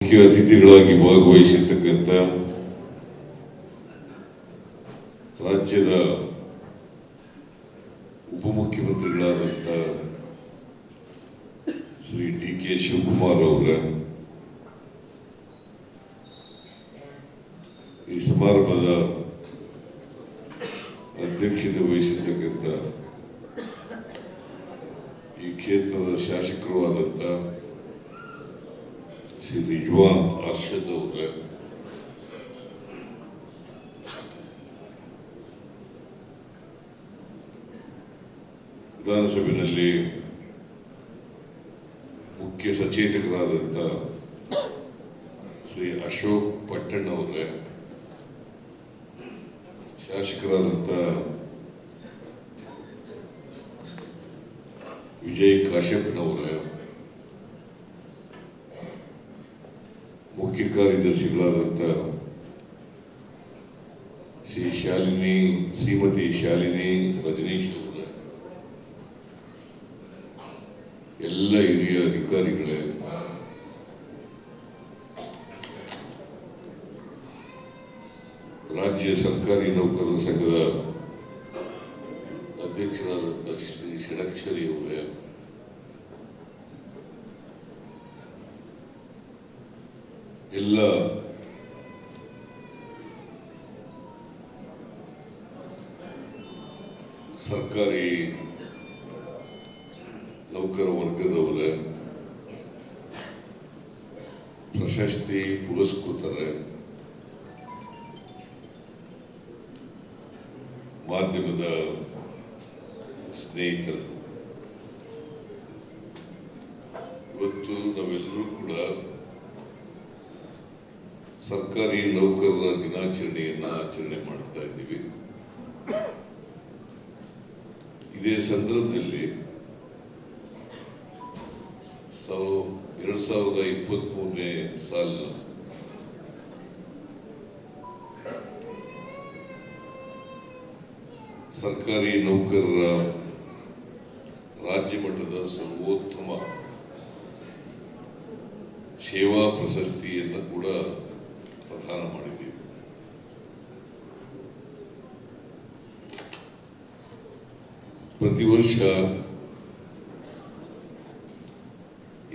ಮುಖ್ಯ ಅತಿಥಿಗಳಾಗಿ ಭಾಗವಹಿಸಿರ್ತಕ್ಕಂಥ ರಾಜ್ಯದ ಉಪಮುಖ್ಯಮಂತ್ರಿಗಳಾದಂಥ ಶ್ರೀ ಡಿ.ಕೆ. ಶಿವಕುಮಾರ್ ಅವರ ಈ ಸಮಾರಂಭದ ಅಧ್ಯಕ್ಷತೆ ವಹಿಸಿರ್ತಕ್ಕಂಥ ಈ ಕ್ಷೇತ್ರದ ಶಾಸಕರು ಆದಂಥ ಶ್ರೀ ರಿಜ್ವಾನ್ ಅರ್ಷದ್ ಅವರ ವಿಧಾನಸಭೆಯಲ್ಲಿ ಮುಖ್ಯ ಸಚೇತಕರಾದಂಥ ಶ್ರೀ ಅಶೋಕ್ ಪಟ್ಟಣ ಅವರ ಶಾಸಕರಾದಂಥ ವಿಜಯ್ ಕಾಶ್ಯಪ್ನವರ ಮುಖ್ಯ ಕಾರ್ಯದರ್ಶಿಗಳಾದಂಥ ಶ್ರೀಮತಿ ಶಾಲಿನಿ ರಜನೀಶ್ ಅವರ ಎಲ್ಲ ಹಿರಿಯ ಅಧಿಕಾರಿಗಳೇ, ರಾಜ್ಯ ಸರ್ಕಾರಿ ನೌಕರರ ಸಂಘದ ಅಧ್ಯಕ್ಷರಾದಂಥ ಶ್ರೀ ಷಡಕ್ಷರಿ ಅವರೇ, ಎಲ್ಲ ಸರ್ಕಾರಿ ನೌಕರ ವರ್ಗದವರ ಪ್ರಶಸ್ತಿ ಪುರಸ್ಕೃತರ ಮಾಧ್ಯಮದ ಸ್ನೇಹಿತರು, ಇವತ್ತು ನಾವೆಲ್ಲರೂ ಕೂಡ ಸರ್ಕಾರಿ ನೌಕರರ ದಿನಾಚರಣೆಯನ್ನು ಆಚರಣೆ ಮಾಡ್ತಾ ಇದ್ದೀವಿ. ಇದೇ ಸಂದರ್ಭದಲ್ಲಿ 2023ನೇ ಸಾಲಿನ ಸರ್ಕಾರಿ ನೌಕರರ ರಾಜ್ಯ ಮಟ್ಟದ ಸರ್ವೋತ್ತಮ ಸೇವಾ ಪ್ರಶಸ್ತಿಯನ್ನು ಕೂಡ ಪ್ರದಾನ ಮಾಡಿದ್ದೀವಿ. ಪ್ರತಿ ವರ್ಷ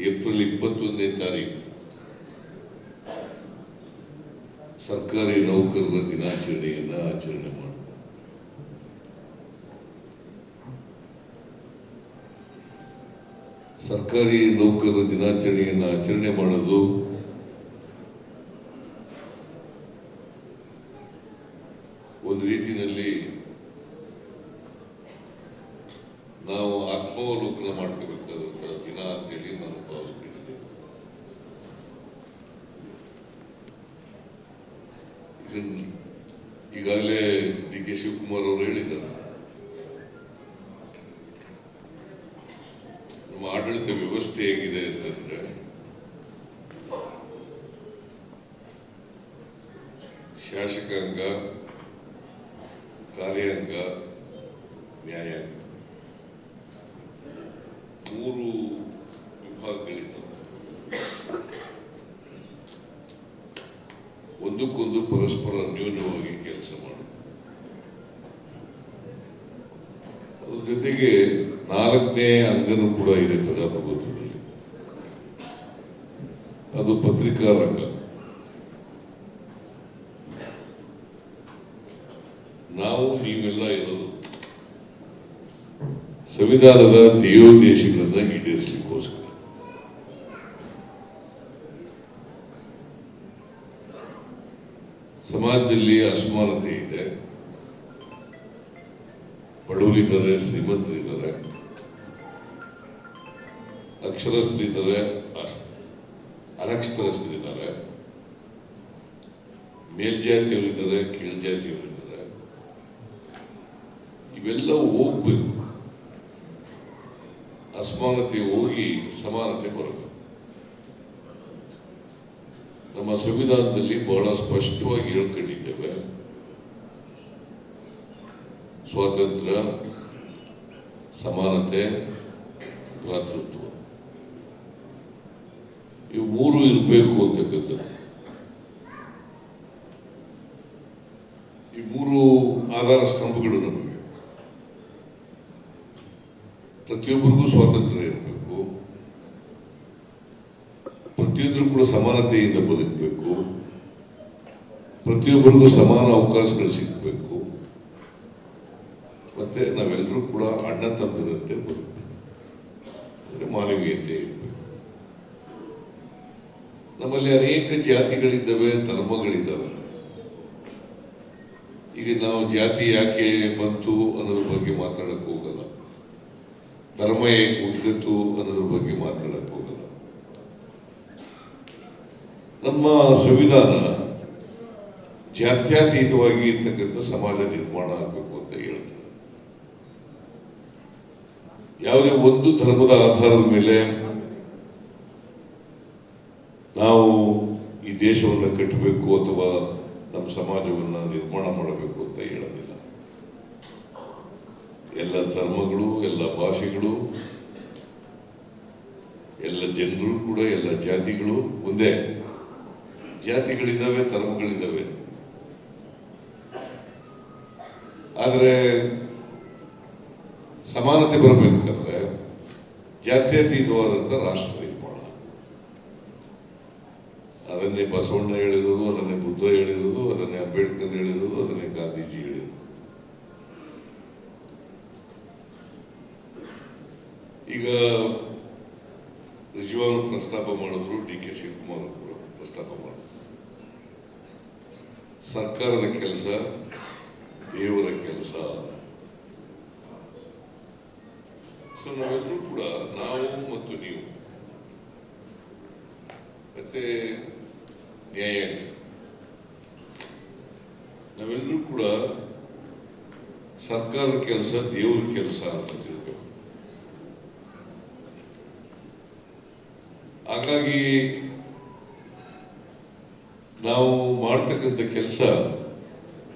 ಏಪ್ರಿಲ್ 21ನೇ ತಾರೀಕು ಸರ್ಕಾರಿ ನೌಕರರ ದಿನಾಚರಣೆಯನ್ನು ಆಚರಣೆ ಮಾಡ್ತಾರೆ. ಸರ್ಕಾರಿ ನೌಕರರ ದಿನಾಚರಣೆಯನ್ನು ಆಚರಣೆ ಮಾಡೋದು ಒಂದು ರೀತಿಯಲ್ಲಿ ನಾವು ಆತ್ಮಾವಲೋಕನ ಮಾಡ್ಕೋಬೇಕಾದಂತಹ ದಿನ ಅಂತೇಳಿ ನಾನು ಭಾವಿಸ್ಕೊಂಡಿದ್ದೇನೆ. ಈಗಾಗಲೇ ಡಿ.ಕೆ. ಶಿವಕುಮಾರ್ ಅವರು ಹೇಳಿದ್ದಾರೆ, ನಮ್ಮ ಆಡಳಿತ ವ್ಯವಸ್ಥೆ ಹೇಗಿದೆ ಅಂತಂದ್ರೆ ಶಾಸಕಾಂಗ, ಕಾರ್ಯಾಂಗ, ನ್ಯಾಯಾಂಗ 3 ವಿಭಾಗಗಳಿದ್ದಾವೆ. ಒಂದಕ್ಕೊಂದು ಪರಸ್ಪರ ಅನ್ಯೋನ್ಯವಾಗಿ ಕೆಲಸ ಮಾಡೋದು. ಅದ್ರ ಜೊತೆಗೆ 4ನೇ ಅಂಗನೂ ಕೂಡ ಇದೆ ಪ್ರಜಾಪ್ರಭುತ್ವದಲ್ಲಿ, ಅದು ಪತ್ರಿಕಾ ರಂಗ. ನಾವು ನೀವೆಲ್ಲ ಇರೋದು ಸಂವಿಧಾನದ ಧ್ಯೇಯೋದ್ದೇಶಗಳನ್ನು ಈಡೇರಿಸಲಿಕ್ಕೋಸ್ಕರ. ಸಮಾಜದಲ್ಲಿ ಅಸಮಾನತೆ ಇದೆ, ಬಡವರಿದ್ದಾರೆ, ಶ್ರೀಮಂತರಿದ್ದಾರೆ, ಅಕ್ಷರಸ್ಥರಿದ್ದಾರೆ, ಅನಕ್ಷರಸ್ಥರಿದ್ದಾರೆ, ಮೇಲ್ಜಾತಿಯವರಿದ್ದಾರೆ, ಕೀಳ್ಜಾತಿಯವರಿದ್ದಾರೆ. ಇವೆಲ್ಲವೂ ಹೋಗ್ಬೇಕು, ಅಸಮಾನತೆ ಹೋಗಿ ಸಮಾನತೆ ಬರಬೇಕು. ನಮ್ಮ ಸಂವಿಧಾನದಲ್ಲಿ ಬಹಳ ಸ್ಪಷ್ಟವಾಗಿ ಹೇಳ್ಕೊಂಡಿದ್ದೇವೆ, ಸ್ವಾತಂತ್ರ್ಯ, ಸಮಾನತೆ, ಭ್ರಾತೃತ್ವ. ಇವು 3 ಇರಬೇಕು ಅಂತಕ್ಕಂಥದ್ದು. ಈ 3 ಆಧಾರ ಸ್ತಂಭಗಳು ನಮಗೆ. ಪ್ರತಿಯೊಬ್ಬರಿಗೂ ಸ್ವಾತಂತ್ರ್ಯ ಇರಬೇಕು, ಪ್ರತಿಯೊಬ್ಬರು ಕೂಡ ಸಮಾನತೆಯಿಂದ ಬದುಕಬೇಕು, ಪ್ರತಿಯೊಬ್ಬರಿಗೂ ಸಮಾನ ಅವಕಾಶಗಳು ಸಿಗಬೇಕು, ಮತ್ತೆ ನಾವೆಲ್ಲರೂ ಕೂಡ ಅಣ್ಣ ತಮ್ಮಂದಿರಂತೆ ಬದುಕಬೇಕು, ಅಂದರೆ ಮಾನವೀಯತೆ ಇರಬೇಕು. ನಮ್ಮಲ್ಲಿ ಅನೇಕ ಜಾತಿಗಳಿದ್ದಾವೆ, ಧರ್ಮಗಳಿದ್ದಾವೆ. ಈಗ ನಾವು ಜಾತಿ ಯಾಕೆ ಬಂತು ಅನ್ನೋದ್ರ ಬಗ್ಗೆ ಮಾತಾಡಕ್ಕೆ ಹೋಗಲ್ಲ, ಧರ್ಮ ಹೇಗೆ ಹುಟ್ಟಿತು ಅನ್ನೋದ್ರ ಬಗ್ಗೆ ಮಾತಾಡಕ್ಕೆ ಹೋಗಲ್ಲ. ನಮ್ಮ ಸಂವಿಧಾನ ಜಾತ್ಯತೀತವಾಗಿ ಇರ್ತಕ್ಕಂಥ ಸಮಾಜ ನಿರ್ಮಾಣ ಆಗಬೇಕು ಅಂತ ಹೇಳ್ತದೆ. ಯಾವುದೇ ಒಂದು ಧರ್ಮದ ಆಧಾರದ ಮೇಲೆ ನಾವು ಈ ದೇಶವನ್ನು ಕಟ್ಟಬೇಕು ಅಥವಾ ನಮ್ಮ ಸಮಾಜವನ್ನು ನಿರ್ಮಾಣ ಮಾಡಬೇಕು ಅಂತ ಹೇಳೋದಿಲ್ಲ. ಎಲ್ಲ ಧರ್ಮಗಳು, ಎಲ್ಲ ಭಾಷೆಗಳು, ಎಲ್ಲ ಜನರು ಕೂಡ, ಎಲ್ಲ ಜಾತಿಗಳು ಒಂದೇ. ಜಾತಿಗಳಿದ್ದಾವೆ, ಧರ್ಮಗಳಿದ್ದಾವೆ, ಆದರೆ ಸಮಾನತೆ ಬರಬೇಕಾದ್ರೆ ಜಾತ್ಯತೀತವಾದಂಥ ರಾಷ್ಟ್ರ ನಿರ್ಮಾಣ. ಅದನ್ನೇ ಬಸವಣ್ಣ ಹೇಳಿರೋದು, ಅದನ್ನೇ ಬುದ್ಧ ಹೇಳಿರೋದು, ಅದನ್ನೇ ಅಂಬೇಡ್ಕರ್ ಹೇಳಿರೋದು, ಅದನ್ನೇ ಗಾಂಧೀಜಿ ಹೇಳಿರೋದು. ಈಗ ನಿಜವಾಗ್ಲೂ ಪ್ರಸ್ತಾಪ ಮಾಡಿದ್ರು, ಡಿ.ಕೆ. ಶಿವಕುಮಾರ್ ಅವರು ಪ್ರಸ್ತಾಪ ಮಾಡಿದ್ರು. ಸರ್ಕಾರದ ಕೆಲಸ ದೇವರ ಕೆಲಸ. ಸೊ ನಾವೆಲ್ಲರೂ ಕೂಡ, ನಾವು ಮತ್ತು ನೀವು ಮತ್ತೆ ನ್ಯಾಯಾಂಗ, ನಾವೆಲ್ಲರೂ ಕೂಡ ಸರ್ಕಾರದ ಕೆಲಸ ದೇವರ ಕೆಲಸ ಅಂತ ತಿಳ್ಕೊ. ಹಾಗಾಗಿ ನಾವು ಮಾಡ್ತಕ್ಕಂಥ ಕೆಲಸ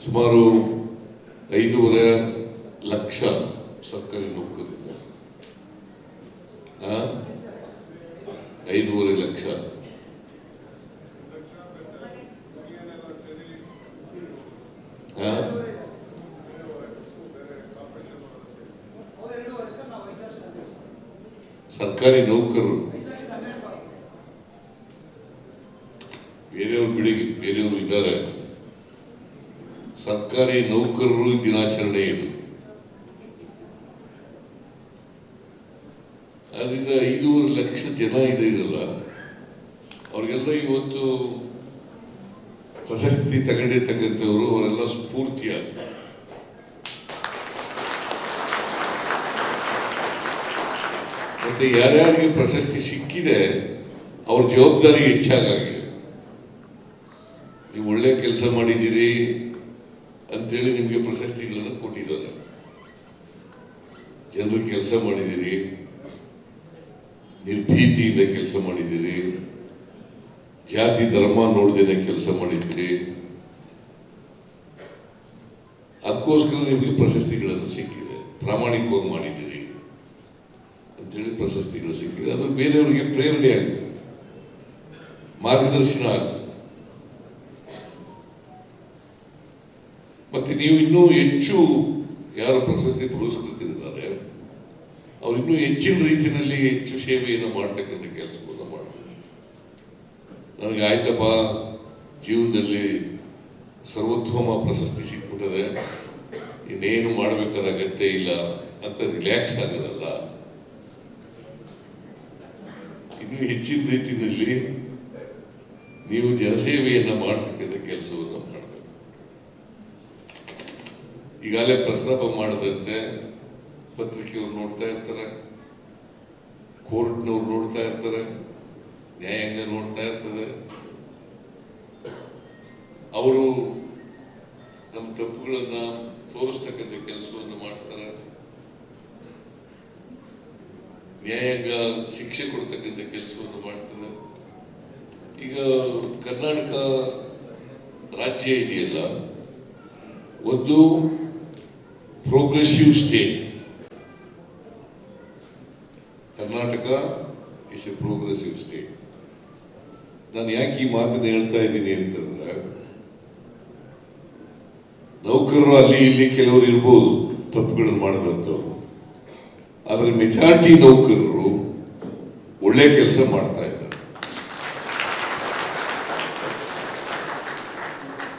ಸುಮಾರು 5.5 ಲಕ್ಷ ಸರ್ಕಾರಿ ನೌಕರರಿದ್ದಾರೆ. 5.5 ಲಕ್ಷ. ಸರ್ಕಾರಿ ನೌಕರರು, ಬೇರೆಯವರು ಬಿಡಿ, ಬೇರೆಯವರು ಇದ್ದಾರೆ. ಸರ್ಕಾರಿ ನೌಕರರು ದಿನಾಚರಣೆ ಇದು. ಅದರಿಂದ 5.5 ಲಕ್ಷ ಜನ ಇರಲ್ಲ, ಅವ್ರಿಗೆಲ್ಲ ಇವತ್ತು ಪ್ರಶಸ್ತಿ ತಗೊಂಡಿರ್ತಕ್ಕಂಥವ್ರು, ಅವರೆಲ್ಲ ಸ್ಫೂರ್ತಿಯಾಗ. ಮತ್ತೆ ಯಾರ್ಯಾರಿಗೆ ಪ್ರಶಸ್ತಿ ಸಿಕ್ಕಿದೆ ಅವ್ರ ಜವಾಬ್ದಾರಿ ಹೆಚ್ಚಾಗಿದೆ. ನೀವು ಒಳ್ಳೆ ಕೆಲಸ ಮಾಡಿದ್ದೀರಿ ಅಂತೇಳಿ ನಿಮಗೆ ಪ್ರಶಸ್ತಿಗಳನ್ನು ಕೊಟ್ಟಿದ್ದಾರೆ. ಜನರು ಕೆಲಸ ಮಾಡಿದ್ದೀರಿ, ನಿರ್ಭೀತಿಯಿಂದ ಕೆಲಸ ಮಾಡಿದ್ದೀರಿ, ಜಾತಿ ಧರ್ಮ ನೋಡ್ದೇನೆ ಕೆಲಸ ಮಾಡಿದ್ದೀರಿ, ಅದಕ್ಕೋಸ್ಕರ ನಿಮಗೆ ಪ್ರಶಸ್ತಿಗಳನ್ನು ಸಿಕ್ಕಿದೆ. ಪ್ರಾಮಾಣಿಕವಾಗಿ ಮಾಡಿದ್ದೀರಿ ಅಂತೇಳಿ ಪ್ರಶಸ್ತಿಗಳು ಸಿಕ್ಕಿದೆ. ಅದು ಬೇರೆಯವರಿಗೆ ಪ್ರೇರಣೆ ಆಗಿದೆ, ಮಾರ್ಗದರ್ಶನ ಆಗಿದೆ. ಮತ್ತೆ ನೀವು ಇನ್ನೂ ಹೆಚ್ಚು ಯಾರು ಪ್ರಶಸ್ತಿ ಪುರಸ್ಕೃತರಿದ್ದಾರೆ ಅವ್ರು ಇನ್ನೂ ಹೆಚ್ಚಿನ ರೀತಿಯಲ್ಲಿ ಹೆಚ್ಚು ಸೇವೆಯನ್ನು ಮಾಡ್ತಕ್ಕಂಥ ಕೆಲಸವನ್ನು ಮಾಡಬೇಕು. ನನಗೆ ಆಯ್ತಪ್ಪ, ಜೀವನದಲ್ಲಿ ಸರ್ವೋತ್ತಮ ಪ್ರಶಸ್ತಿ ಸಿಕ್ಬಿಟ್ಟದೆ, ಇನ್ನೇನು ಮಾಡಬೇಕಾದ ಅಗತ್ಯ ಇಲ್ಲ ಅಂತ ರಿಲ್ಯಾಕ್ಸ್ ಆಗೋದಲ್ಲ. ಇನ್ನೂ ಹೆಚ್ಚಿನ ರೀತಿಯಲ್ಲಿ ನೀವು ಜನಸೇವೆಯನ್ನು ಮಾಡ್ತಕ್ಕಂಥ ಕೆಲಸವನ್ನು ಮಾಡಬೇಕು. ಈಗಾಗಲೇ ಪ್ರಸ್ತಾಪ ಮಾಡದಂತೆ ಪತ್ರಿಕೆಯವ್ರು ನೋಡ್ತಾ ಇರ್ತಾರೆ, ಕೋರ್ಟ್ನವ್ರು ನೋಡ್ತಾ ಇರ್ತಾರೆ, ನ್ಯಾಯಾಂಗ ನೋಡ್ತಾ ಇರ್ತದೆ. ಅವರು ನಮ್ಮ ತಪ್ಪುಗಳನ್ನು ತೋರಿಸ್ತಕ್ಕಂಥ ಕೆಲಸವನ್ನು ಮಾಡ್ತಾರೆ. ನ್ಯಾಯಾಂಗ ಶಿಕ್ಷೆ ಕೊಡ್ತಕ್ಕಂಥ ಕೆಲಸವನ್ನು ಮಾಡ್ತದೆ. ಈಗ ಕರ್ನಾಟಕ ರಾಜ್ಯ ಇದೆಯಲ್ಲ, ಒಂದು progressive state. Karnataka is A progressive state. ನಾನು ಯಾಕೆ ಈ ಮಾತನ್ನು ಹೇಳ್ತಾ ಇದ್ದೀನಿ ಅಂತಂದ್ರೆ, ನೌಕರರು ಅಲ್ಲಿ ಇಲ್ಲಿ ಕೆಲವರು ಇರ್ಬೋದು ತಪ್ಪುಗಳನ್ನು ಮಾಡಿದಂಥವ್ರು, ಆದರೆ ಮೆಜಾರಿಟಿ ನೌಕರರು ಒಳ್ಳೆ ಕೆಲಸ ಮಾಡ್ತಾ ಇದ್ದಾರೆ.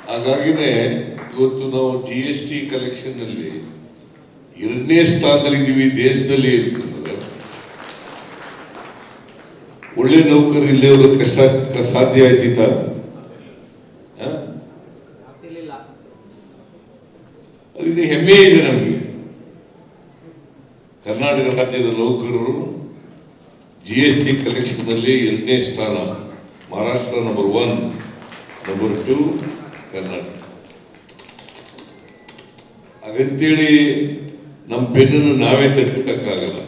ಹಾಗಾಗಿನೇ ಇವತ್ತು ನಾವು GST ಕಲೆಕ್ಷನ್ ನಲ್ಲಿ 2ನೇ ಸ್ಥಾನದಲ್ಲಿದ್ದೀವಿ ದೇಶದಲ್ಲಿ ಅಂತಂದ್ರೆ, ಒಳ್ಳೆ ನೌಕರು ಇಲ್ಲೇ ಕಷ್ಟ ಸಾಧ್ಯ ಆಯ್ತಿತ್ತ? ಅದು ಹೆಮ್ಮೆ ಇದೆ ನಮಗೆ. ಕರ್ನಾಟಕ ರಾಜ್ಯದ ನೌಕರರು GST ಕಲೆಕ್ಷನ್ ನಲ್ಲಿ 2ನೇ ಸ್ಥಾನ, ಮಹಾರಾಷ್ಟ್ರ ನಂಬರ್ 1, ನಂಬರ್ 2 ಕರ್ನಾಟಕ. ಹಾಗಂತೇಳಿ ನಮ್ಮ ಬೆನ್ನನ್ನು ನಾವೇ ತಟ್ಟಕ್ಕಾಗಲ್ಲ,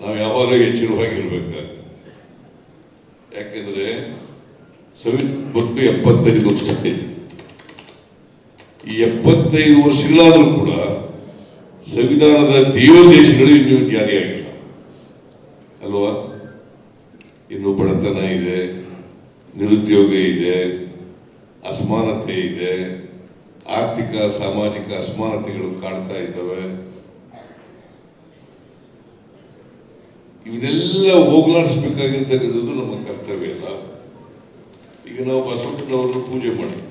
ನಾವು ಯಾವಾಗ ಎಚ್ಚರವಾಗಿರ್ಬೇಕಾಗುತ್ತೆ. ಯಾಕೆಂದ್ರೆ ಸಂವಿಧಾನ 75 ವರ್ಷ ಆಯ್ತು. ಈ 75 ವರ್ಷಗಳಾದರೂ ಕೂಡ ಸಂವಿಧಾನದ ದೇವೋದ್ದೇಶಗಳು ಇನ್ನೂ ಜಾರಿಯಾಗಿಲ್ಲ ಅಲ್ವಾ? ಇನ್ನು ಬಡತನ ಇದೆ, ನಿರುದ್ಯೋಗ ಇದೆ, ಅಸಮಾನತೆ ಇದೆ, ಆರ್ಥಿಕ ಸಾಮಾಜಿಕ ಅಸಮಾನತೆಗಳು ಕಾಡ್ತಾ ಇದ್ದಾವೆ. ಇವನ್ನೆಲ್ಲ ಹೋಗ್ಲಾಡಿಸ್ಬೇಕಾಗಿರ್ತಕ್ಕಂಥದ್ದು ನಮ್ಮ ಕರ್ತವ್ಯ ಅಲ್ಲ. ಈಗ ನಾವು ಬಸವಣ್ಣನವರನ್ನು ಪೂಜೆ ಮಾಡ್ತೀವಿ,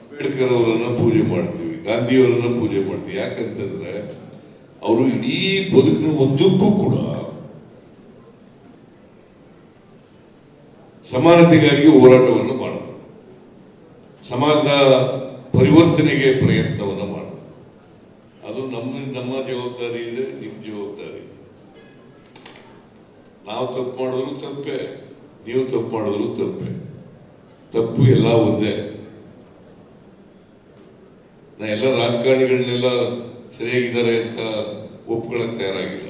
ಅಂಬೇಡ್ಕರ್ ಅವರನ್ನ ಪೂಜೆ ಮಾಡ್ತೀವಿ, ಗಾಂಧಿಯವರನ್ನ ಪೂಜೆ ಮಾಡ್ತೀವಿ. ಯಾಕಂತಂದ್ರೆ ಅವರು ಇಡೀ ಬದುಕಿನ ಉದ್ದಕ್ಕೂ ಕೂಡ ಸಮಾನತೆಗಾಗಿ ಹೋರಾಟವನ್ನು ಮಾಡೋರು, ಸಮಾಜದ ಪರಿವರ್ತನೆಗೆ ಪ್ರಯತ್ನವನ್ನು ಮಾಡೋರು. ಅದು ನಮ್ಮ ಜವಾಬ್ದಾರಿ ಇದೆ, ನಿಮ್ಮ ಜವಾಬ್ದಾರಿ. ನಾವು ತಪ್ಪು ಮಾಡಿದ್ರು ತಪ್ಪೆ, ನೀವು ತಪ್ಪು ಮಾಡಿದ್ರು ತಪ್ಪೆ. ತಪ್ಪು ಎಲ್ಲ ಒಂದೇ. ನಾ ಎಲ್ಲ ರಾಜಕಾರಣಿಗಳನ್ನೆಲ್ಲ ಸರಿಯಾಗಿದ್ದಾರೆ ಅಂತ ಒಪ್ಕೊಳ್ಳೋಕೆ ತಯಾರಾಗಿಲ್ಲ,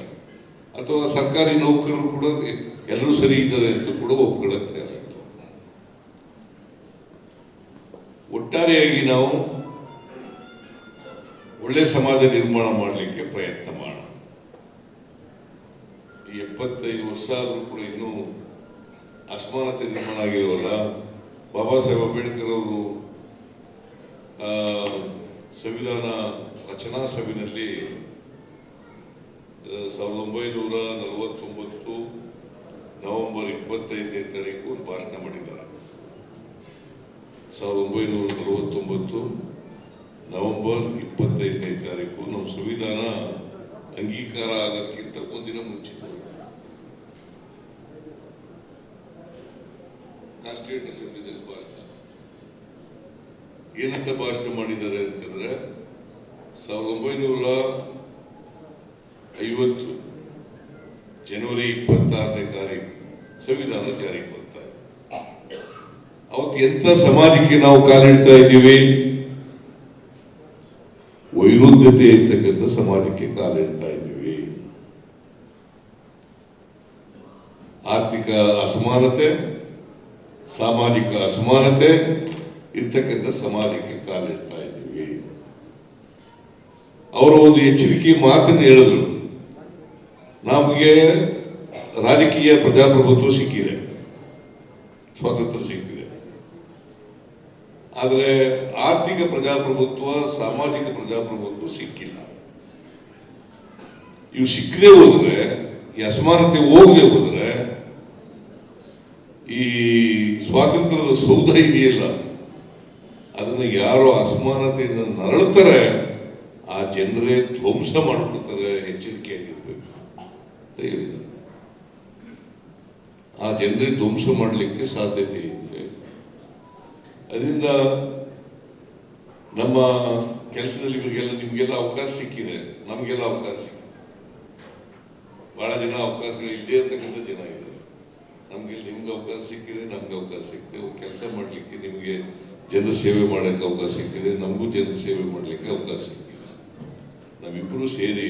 ಅಥವಾ ಸರ್ಕಾರಿ ನೌಕರರು ಕೂಡ ಎಲ್ಲರೂ ಸರಿ ಇದ್ದಾರೆ ಅಂತ ಕೂಡ ಒಪ್ಕೊಳ್ಳೋಕೆ ತಯಾರಾಗಿಲ್ಲ. ಒಟ್ಟಾರೆಯಾಗಿ ನಾವು ಒಳ್ಳೆ ಸಮಾಜ ನಿರ್ಮಾಣ ಮಾಡಲಿಕ್ಕೆ ಪ್ರಯತ್ನ ಮಾಡೋಣ. ಈ 75 ವರ್ಷ ಆದರೂ ಕೂಡ ಇನ್ನೂ ಅಸಮಾನತೆ ನಿರ್ಮಾಣ ಆಗಿರೋಲ್ಲ. ಬಾಬಾ ಸಾಹೇಬ್ ಅಂಬೇಡ್ಕರ್ ಅವರು ಸಂವಿಧಾನ ರಚನಾ ಸಭೆಯಲ್ಲಿ 1949 ನವೆಂಬರ್ 25ನೇ ತಾರೀಕು ಒಂದು ಭಾಷಣ ಮಾಡಿದ್ದಾರೆ. 1949 ನವೆಂಬರ್ 25ನೇ ತಾರೀಕು ನಮ್ಮ ಸಂವಿಧಾನ ಅಂಗೀಕಾರ ಆಗೋಕ್ಕಿಂತ ಒಂದಿನ ಮುಂಚಿತ ಕಾನ್ಸ್ಟಿಟ್ಯೂಂಟ್ ಅಸೆಂಬ್ಲಿದಲ್ಲಿ ಭಾಷಣ. ಏನಂತ ಭಾಷಣ ಮಾಡಿದ್ದಾರೆ ಅಂತಂದ್ರೆ, 1950 ಜನವರಿ 26ನೇ ತಾರೀಕು ಸಂವಿಧಾನ ಜಾರಿಗೆ ಬರ್ತಾ ಇದೆ. ಅವತ್ತು ಎಂಥ ಸಮಾಜಕ್ಕೆ ನಾವು ಕಾಲಿಡ್ತಾ ಇದ್ದೀವಿ? ವೈರುಧ್ಯತೆ ಇರ್ತಕ್ಕಂಥ ಸಮಾಜಕ್ಕೆ ಕಾಲಿಡ್ತಾ ಇದ್ದೀವಿ. ಆರ್ಥಿಕ ಅಸಮಾನತೆ, ಸಾಮಾಜಿಕ ಅಸಮಾನತೆ ಇರ್ತಕ್ಕಂಥ ಸಮಾಜಕ್ಕೆ ಕಾಲಿಡ್ತಾ ಇದ್ದೀವಿ. ಅವರು ಒಂದು ಎಚ್ಚರಿಕೆ ಮಾತನ್ನು ಹೇಳಿದ್ರು. ನಮಗೆ ರಾಜಕೀಯ ಪ್ರಜಾಪ್ರಭುತ್ವ ಸಿಕ್ಕಿದೆ, ಸ್ವಾತಂತ್ರ್ಯ ಸಿಕ್ಕಿದೆ, ಆದರೆ ಆರ್ಥಿಕ ಪ್ರಜಾಪ್ರಭುತ್ವ, ಸಾಮಾಜಿಕ ಪ್ರಜಾಪ್ರಭುತ್ವ ಸಿಕ್ಕಿಲ್ಲ. ಇವು ಸಿಕ್ಕದೆ ಹೋದ್ರೆ, ಈ ಅಸಮಾನತೆ ಹೋಗದೆ ಹೋದ್ರೆ, ಈ ಸ್ವಾತಂತ್ರ್ಯದ ಸೌಧ ಇದೆಯಲ್ಲ, ಅದನ್ನು ಯಾರೋ ಅಸಮಾನತೆಯಿಂದ ನರಳುತ್ತಾರೆ, ಆ ಜನರೇ ಧ್ವಂಸ ಮಾಡಿಬಿಡ್ತಾರೆ. ಎಚ್ಚರಿಕೆಯಾಗಿರ್ಬೇಕು ಅಂತ ಹೇಳಿದರು. ಆ ಜನರೇ ಧ್ವಂಸ ಮಾಡಲಿಕ್ಕೆ ಸಾಧ್ಯತೆ ಇದೆ. ಅದರಿಂದ ನಮ್ಮ ಕೆಲಸದಲ್ಲಿ ನಿಮಗೆಲ್ಲ ಅವಕಾಶ ಸಿಕ್ಕಿದೆ, ನಮಗೆಲ್ಲ ಅವಕಾಶ ಸಿಕ್ಕಿದೆ. ಬಹಳ ಜನ ಅವಕಾಶಗಳು ಇಲ್ಲದೇ ಇರ್ತಕ್ಕಂಥ ಜನ ಇದ್ದಾರೆ. ನಿಮ್ಗೆ ಅವಕಾಶ ಸಿಕ್ಕಿದೆ, ನಮ್ಗೆ ಅವಕಾಶ ಸಿಕ್ಕಿದೆ. ಒಂದು ಕೆಲಸ ಮಾಡಲಿಕ್ಕೆ ನಿಮಗೆ ಜನರ ಸೇವೆ ಮಾಡೋಕ್ಕೆ ಅವಕಾಶ ಸಿಕ್ಕಿದೆ, ನಮಗೂ ಜನರ ಸೇವೆ ಮಾಡಲಿಕ್ಕೆ ಅವಕಾಶ ಸಿಕ್ಕಿದೆ. ನಾವಿಬ್ಬರೂ ಸೇರಿ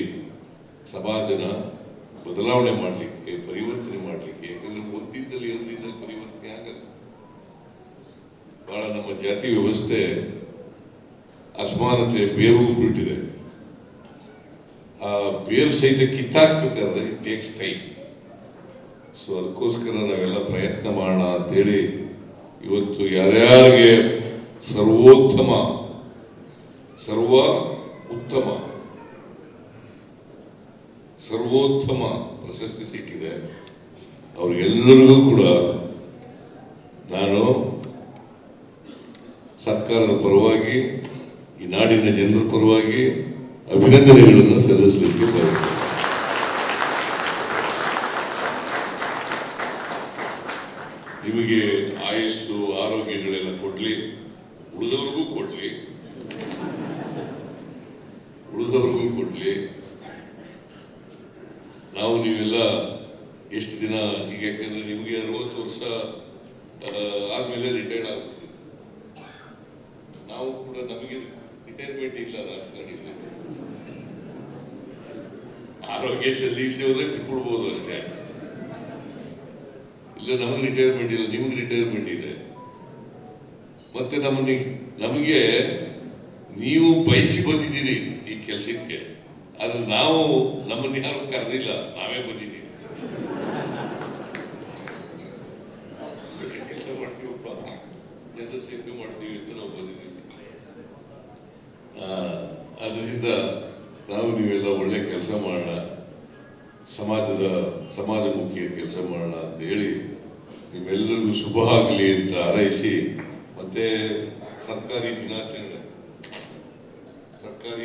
ಸಮಾಜನ ಬದಲಾವಣೆ ಮಾಡಲಿಕ್ಕೆ, ಪರಿವರ್ತನೆ ಮಾಡಲಿಕ್ಕೆ, ಯಾಕಂದ್ರೆ ಒಂದು ದಿನದಲ್ಲಿ 2 ದಿನದಲ್ಲಿ ಪರಿವರ್ತನೆ ಆಗಲ್ಲ. ಬಹಳ ನಮ್ಮ ಜಾತಿ ವ್ಯವಸ್ಥೆ ಅಸಮಾನತೆ ಬೇರು ಬಿಟ್ಟಿದೆ. ಆ ಬೇರು ಸಹಿತ ಕಿತ್ತಾಕ್ಬೇಕಾದ್ರೆ ಇಟ್ ಟೇಕ್ಸ್ ಟೈಮ್. ಸೊ ಅದಕ್ಕೋಸ್ಕರ ನಾವೆಲ್ಲ ಪ್ರಯತ್ನ ಮಾಡೋಣ ಅಂತೇಳಿ ಇವತ್ತು ಯಾರ್ಯಾರಿಗೆ ಸರ್ವೋತ್ತಮ ಸರ್ವೋತ್ತಮ ಪ್ರಶಸ್ತಿ ಸಿಕ್ಕಿದೆ ಅವ್ರಿಗೆಲ್ಲರಿಗೂ ಕೂಡ ನಾನು ಸರ್ಕಾರದ ಪರವಾಗಿ ಈ ನಾಡಿನ ಜನರ ಪರವಾಗಿ ಅಭಿನಂದನೆಗಳನ್ನು ಸಲ್ಲಿಸಲಿಕ್ಕೆ ಬಯಸ್ತೇನೆ. ನಿಮಗೆ ಆಯಸ್ಸು ಆರೋಗ್ಯಗಳೆಲ್ಲ ಕೊಡ್ಲಿ, ಉಳಿದವ್ರಿಗೂ ಕೊಡ್ಲಿ. ನಾವು ನೀವೆಲ್ಲ ಎಷ್ಟು ದಿನ ಈಗ, ಯಾಕಂದ್ರೆ ನಿಮಗೆ 60 ವರ್ಷ ಆದ್ಮೇಲೆ ರಿಟೈರ್ಡ್ ಆಗ್ಬೋದು. ನಾವು ಕೂಡ ನಮಗೆ ರಿಟೈರ್ಮೆಂಟ್ ಇಲ್ಲ ರಾಜಕಾರಣಿಗಳಿಗೆ. ಆರೋಗ್ಯ ಸರಿ ಇಲ್ಲದೆ ಹೋದ್ರೆ ಬಿಟ್ಬಿಡ್ಬೋದು ಅಷ್ಟೇ. ಇಲ್ಲ ನಮಗೆ ರಿಟೈರ್ಮೆಂಟ್ ಇಲ್ಲ, ನಿಮಗೆ ರಿಟೈರ್ಮೆಂಟ್ ಇದೆ. ಮತ್ತೆ ನಮಗೆ ನೀವು ಬಯಸಿ ಬಂದಿದ್ದೀರಿ ಈ ಕೆಲಸಕ್ಕೆ, ಆದ್ರೆ ನಾವು ನಮ್ಮನ್ನು ಯಾರು ಕರೆದಿಲ್ಲ, ನಾವೇ ಬಂದಿದ್ದೀವಿ. ಕೆಲಸ ಮಾಡ್ತೀವಪ್ಪ, ಜನರ ಸೇವೆ ಮಾಡ್ತೀವಿ ಅಂತ ನಾವು ಬಂದಿದ್ದೀವಿ. ಅದರಿಂದ ನಾವು ನೀವೆಲ್ಲ ಒಳ್ಳೆ ಕೆಲಸ ಮಾಡೋಣ, ಸಮಾಜಮುಖಿ ಕೆಲಸ ಮಾಡೋಣ ಅಂತ ಹೇಳಿ ನಿಮ್ಮೆಲ್ಲರಿಗೂ ಶುಭ ಆಗಲಿ ಅಂತ ಹಾರೈಸಿ, ಮತ್ತೆ ಸರ್ಕಾರಿ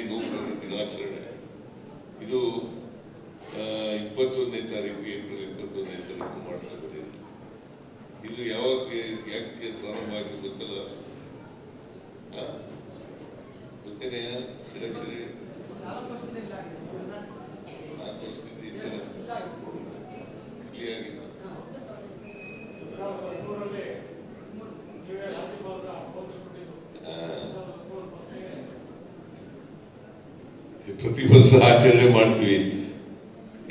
ನೌಕರರ ದಿನಾಚರಣೆ ಇದು 21ನೇ ತಾರೀಕು, ಏಪ್ರಿಲ್ 21ನೇ ತಾರೀಕು ಮಾಡ್ತಾ ಬಂದಿದೆ. ಇದು ಯಾಕೆ ಪ್ರಾರಂಭ ಆಗಿದೆ ಗೊತ್ತಲ್ಲ? ಗೊತ್ತೇನೆ? ಸರಿ 4 ವರ್ಷದಿಂದ ಆಗಿಲ್ಲ. ಪ್ರತಿ ವರ್ಷ ಆಚರಣೆ ಮಾಡ್ತೀವಿ.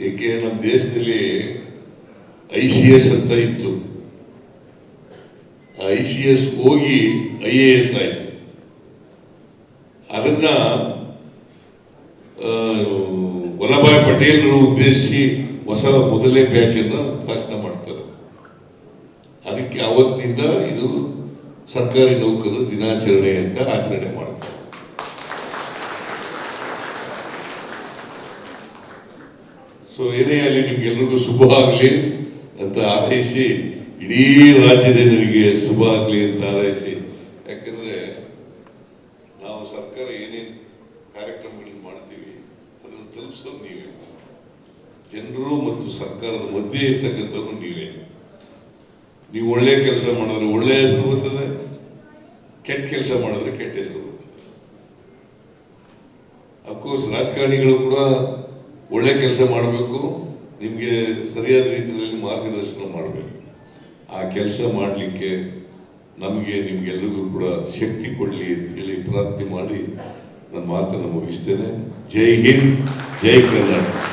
ಏಕೆ ನಮ್ಮ ದೇಶದಲ್ಲಿ ICS ಅಂತ ಇತ್ತು, ICS ಹೋಗಿ IAS ಆಯ್ತು. ಅದನ್ನ ವಲ್ಲಭಾಯ್ ಪಟೇಲ್ರು ಉದ್ದೇಶಿಸಿ ಮೊದಲನೇ ಬ್ಯಾಚ್ ಅನ್ನ ಭಾಷಣ ಮಾಡ್ತಾರೆ. ಅದಕ್ಕೆ ಅವತ್ತಿನಿಂದ ಇದು ಸರ್ಕಾರಿ ನೌಕರರ ದಿನಾಚರಣೆ ಅಂತ ಆಚರಣೆ ಮಾಡ್ತಾರೆ. ಸೊ ಏನೇ ಆಗಲಿ ನಿಮ್ಗೆಲ್ರಿಗೂ ಶುಭ ಆಗಲಿ ಅಂತ ಹಾರೈಸಿ, ಇಡೀ ರಾಜ್ಯದ ಜನರಿಗೆ ಶುಭ ಆಗಲಿ ಅಂತ ಹಾರೈಸಿ. ಯಾಕಂದ್ರೆ ನಾವು ಸರ್ಕಾರ ಏನೇನು ಕಾರ್ಯಕ್ರಮಗಳನ್ನು ಮಾಡ್ತೀವಿ ಅದನ್ನು ತಲುಪಿಸೋದು ನೀವೇ. ಜನರು ಮತ್ತು ಸರ್ಕಾರದ ಮಧ್ಯೆ ಇರ್ತಕ್ಕಂಥದ್ದು ನೀವೇ. ನೀವು ಒಳ್ಳೆ ಕೆಲಸ ಮಾಡಿದ್ರೆ ಒಳ್ಳೆ ಹೆಸರು ಬರ್ತದೆ, ಕೆಟ್ಟ ಕೆಲಸ ಮಾಡಿದ್ರೆ ಕೆಟ್ಟ ಹೆಸರು ಬರ್ತದೆ. ಅಫ್ಕೋರ್ಸ್ ರಾಜಕಾರಣಿಗಳು ಕೂಡ ಒಳ್ಳೆ ಕೆಲಸ ಮಾಡಬೇಕು, ನಿಮಗೆ ಸರಿಯಾದ ರೀತಿಯಲ್ಲಿ ಮಾರ್ಗದರ್ಶನ ಮಾಡಬೇಕು. ಆ ಕೆಲಸ ಮಾಡಲಿಕ್ಕೆ ನಿಮ್ಗೆಲ್ರಿಗೂ ಕೂಡ ಶಕ್ತಿ ಕೊಡಲಿ ಅಂತೇಳಿ ಪ್ರಾರ್ಥನೆ ಮಾಡಿ ನನ್ನ ಮಾತನ್ನು ಮುಗಿಸ್ತೇನೆ. ಜೈ ಹಿಂದ್, ಜೈ ಕರ್ನಾಟಕ.